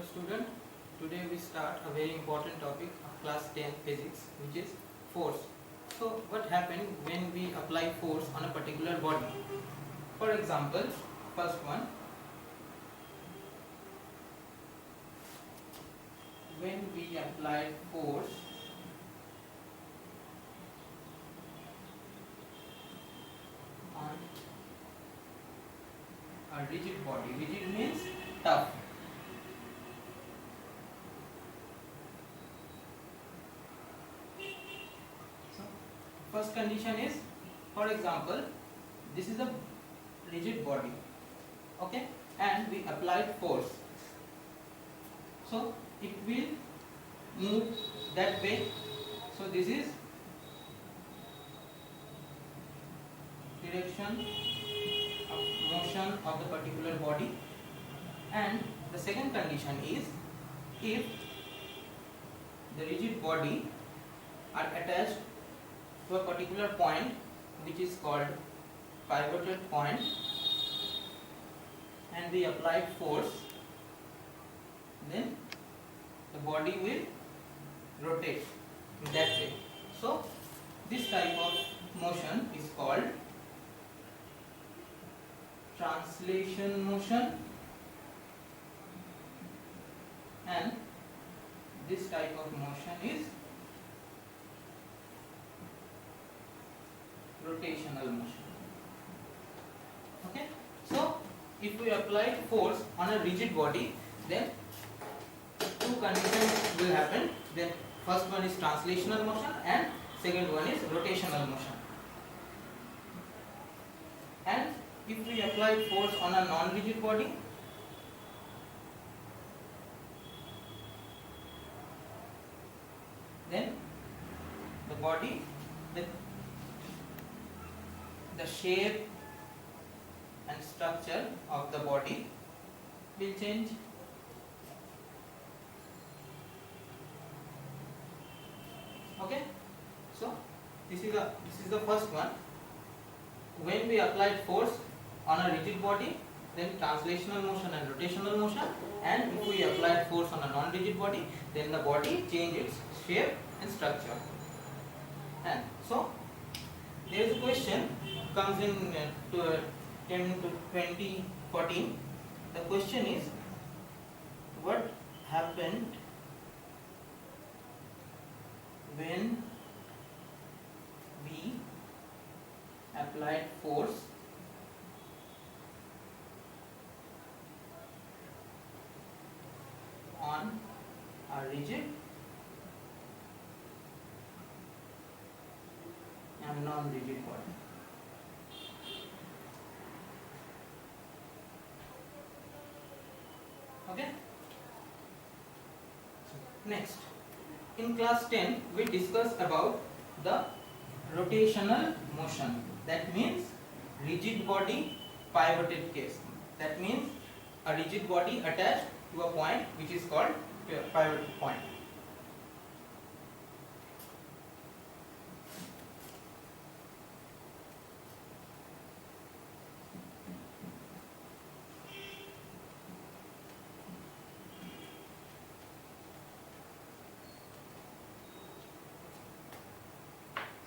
Hello student, today we start a very important topic of class 10 physics, which is force. So what happens when we apply force on a particular body? For example, first one, when we apply force on a rigid body. Rigid means tough. So first condition is, for example, this is a rigid body, okay, and we applied force, so it will move that way. So this is direction of motion of the particular body. And the second condition is, if the rigid body are attached to a particular point which is called pivotal point, and we apply force, then the body will rotate in that way. So this type of motion is called translation motion, and this type of motion is rotational motion. Okay, so if we apply force on a rigid body, then two conditions will happen. Then first one is translational motion and second one is rotational motion. And if we apply force on a non-rigid body, then the body, the shape and structure of the body will change. Okay, so this is the first one. When we apply force on a rigid body, then translational motion and rotational motion, and if we apply force on a non-rigid body, then the body changes its shape and structure. And so there is a question comes in 10 to 2014. The question is, what happened when we applied force on a rigid and non-rigid body? Okay. Next, in class 10 we discussed about the rotational motion. That means rigid body pivoted case. That means a rigid body attached to a point which is called pivot point.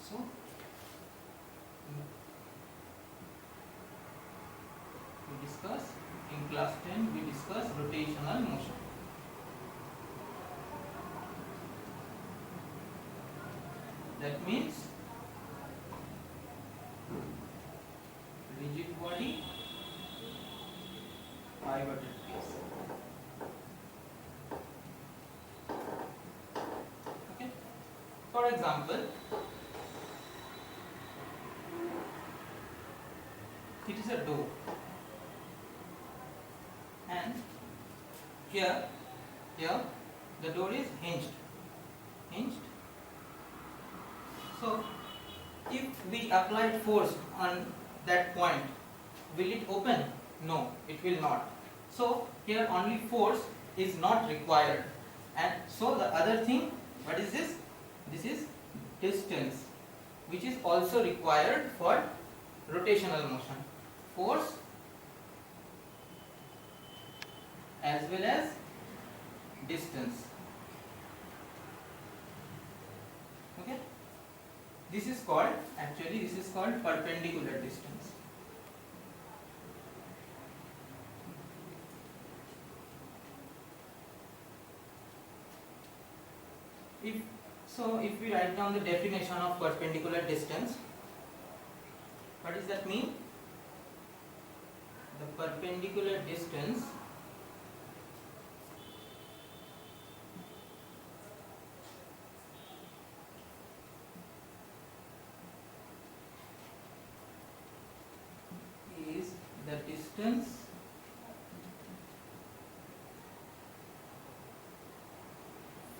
So we discuss in class 10 we discuss rotational motion. That means rigid body pivoted case. Okay. For example, it is a door, and here the door is hinged. So if we apply force on that point, will it open? No, it will not. So here only force is not required, and so the other thing, what is this? This is distance, which is also required for rotational motion. Force as well as distance. Okay, this is called perpendicular distance. If we write down the definition of perpendicular distance, what does that mean? The perpendicular distance is the distance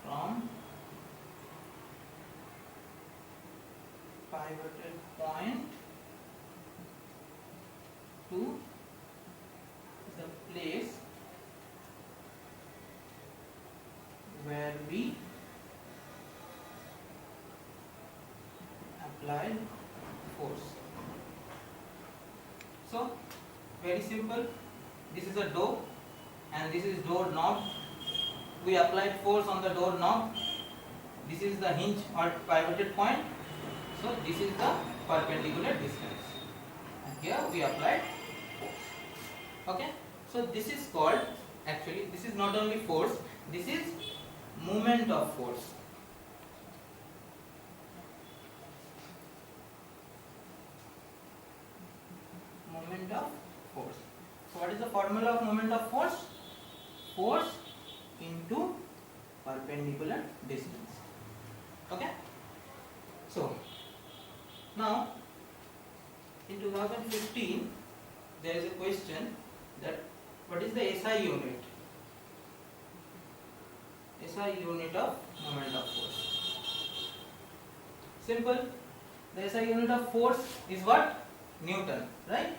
from pivoted point to the place where we applied force. So very simple, this is a door and this is door knob. We applied force on the door knob. This is the hinge or pivoted point. So this is the perpendicular distance, and here we applied force. Okay, so this is called, actually this is not only force, this is moment of force. Moment of force. So what is the formula of moment of force? Force into perpendicular distance. Okay, so now in 2015 there is a question that what is the SI unit? SI unit of moment of force. Simple, the SI unit of force is what? Newton, right?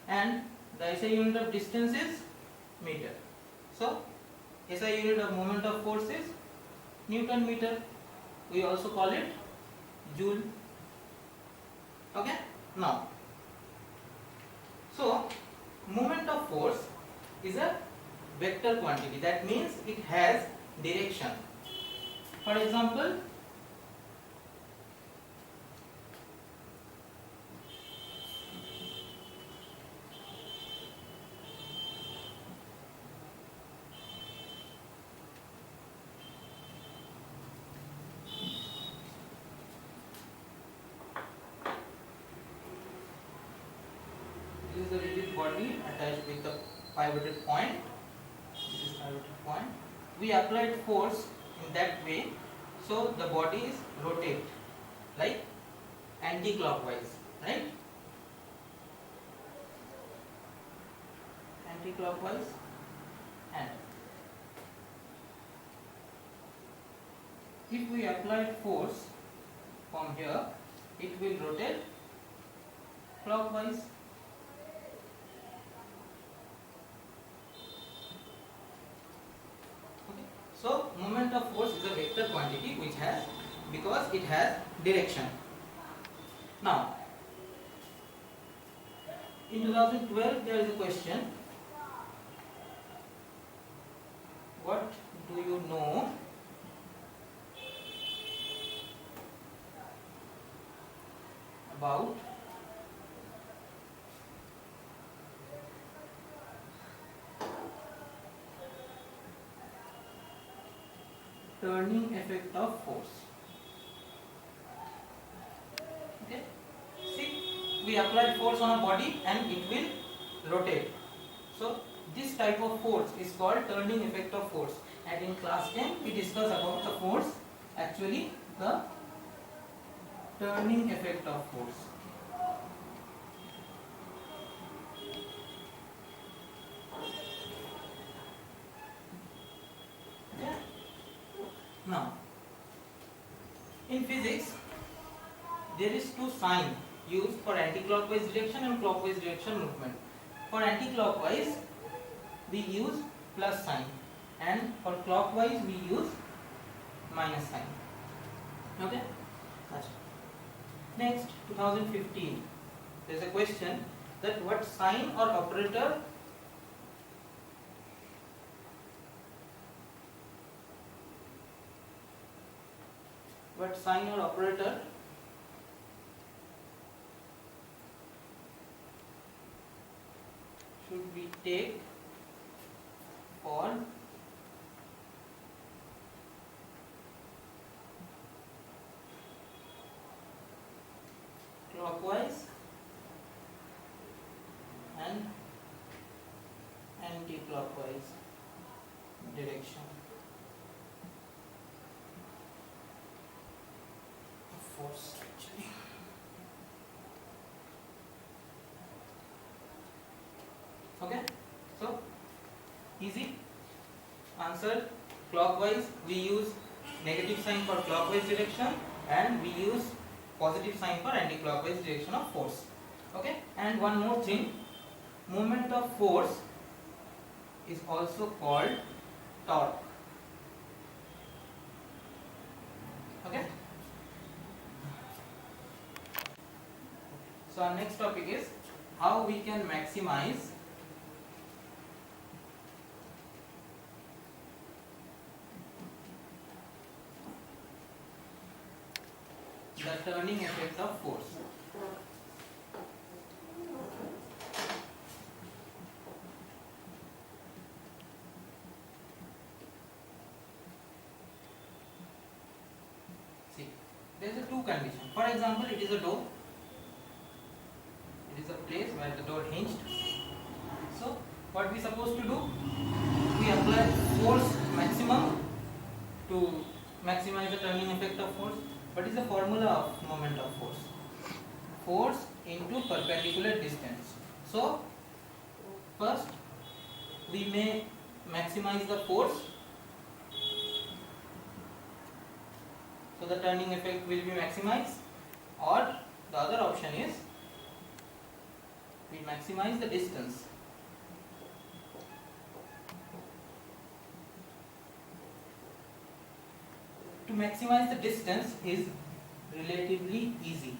And the SI unit of distance is meter. So SI unit of moment of force is Newton meter. We also call it joule. Okay, now so moment of force is a vector quantity. That means it has direction. For example, this is the rigid body attached with the pivoted point. This is pivoted point. We applied force in that way, so the body is rotate like anti-clockwise, right? Anti-clockwise, and if we applied force from here, it will rotate clockwise. So moment of force is a vector quantity which has, because it has direction. Now in 2012 there is a question, what do you know about turning effect of force? Okay, see, we applied force on a body and it will rotate. So this type of force is called turning effect of force, and in class 10 we discuss about the force, actually the turning effect of force. Yeah. Now in physics there is two sign used for anti-clockwise direction and clockwise direction movement. For anti-clockwise we use plus sign, and for clockwise we use minus sign. Okay, next 2015 there is a question that what sign or operator but sign or operator should we take for clockwise and anti-clockwise direction of force actually. Okay, so easy answer. Clockwise we use negative sign for clockwise direction and we use positive sign for anti-clockwise direction of force. Okay, and one more thing, moment of force is also called torque. Okay, so our next topic is how we can maximize the turning effect of force. See, there is a two condition. For example, it is a door. It is a place where the door hinged. So, what we supposed to do? We apply force maximum to maximize the turning effect of force. What is the formula of moment of force? Force into perpendicular distance. So, first we may maximize the force. So, the turning effect will be maximized, or the other option is we maximize the distance. To maximize the distance is relatively easy.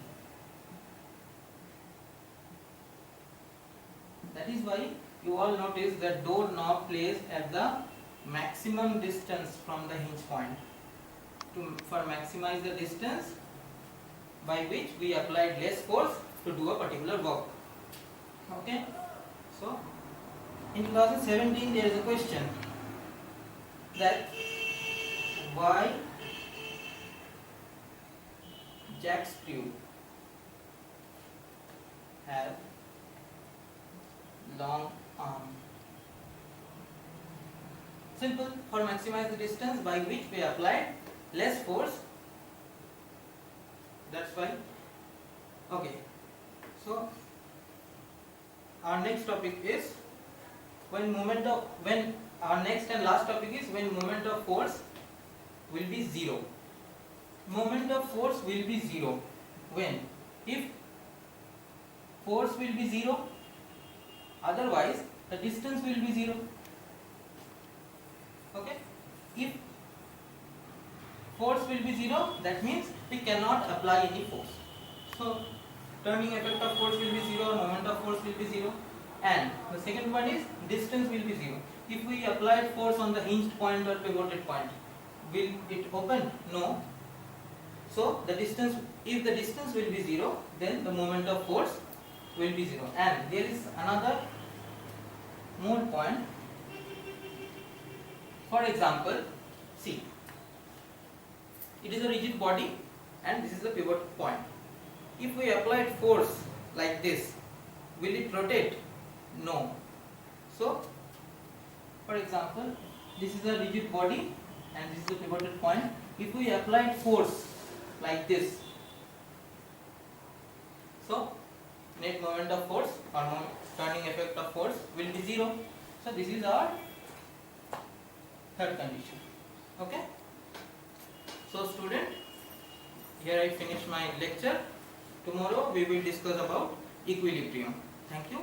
That is why you all notice that door knob placed at the maximum distance from the hinge point. For maximize the distance by which we applied less force to do a particular work. Okay. So, in 2017 there is a question that why jack screw have long arm. Simple, for maximize the distance by which we applied less force. That's why. Okay. So our next topic is when our next and last topic is when moment of force will be zero. Moment of force will be zero when? If force will be zero, otherwise the distance will be zero. Okay? If force will be zero, that means we cannot apply any force. So, turning effect of force will be zero, moment of force will be zero, and the second one is distance will be zero. If we applied force on the hinged point or pivoted point, will it open? No. So, the distance, if the distance will be zero, then the moment of force will be zero. And there is another more point. For example, see, it is a rigid body and this is the pivot point. If we applied force like this, will it rotate? No. So, for example, this is a rigid body and this is the pivoted point. If we applied force like this, so net moment of force or turning effect of force will be zero. So this is our third condition. Okay. So student, here I finish my lecture. Tomorrow we will discuss about equilibrium. Thank you.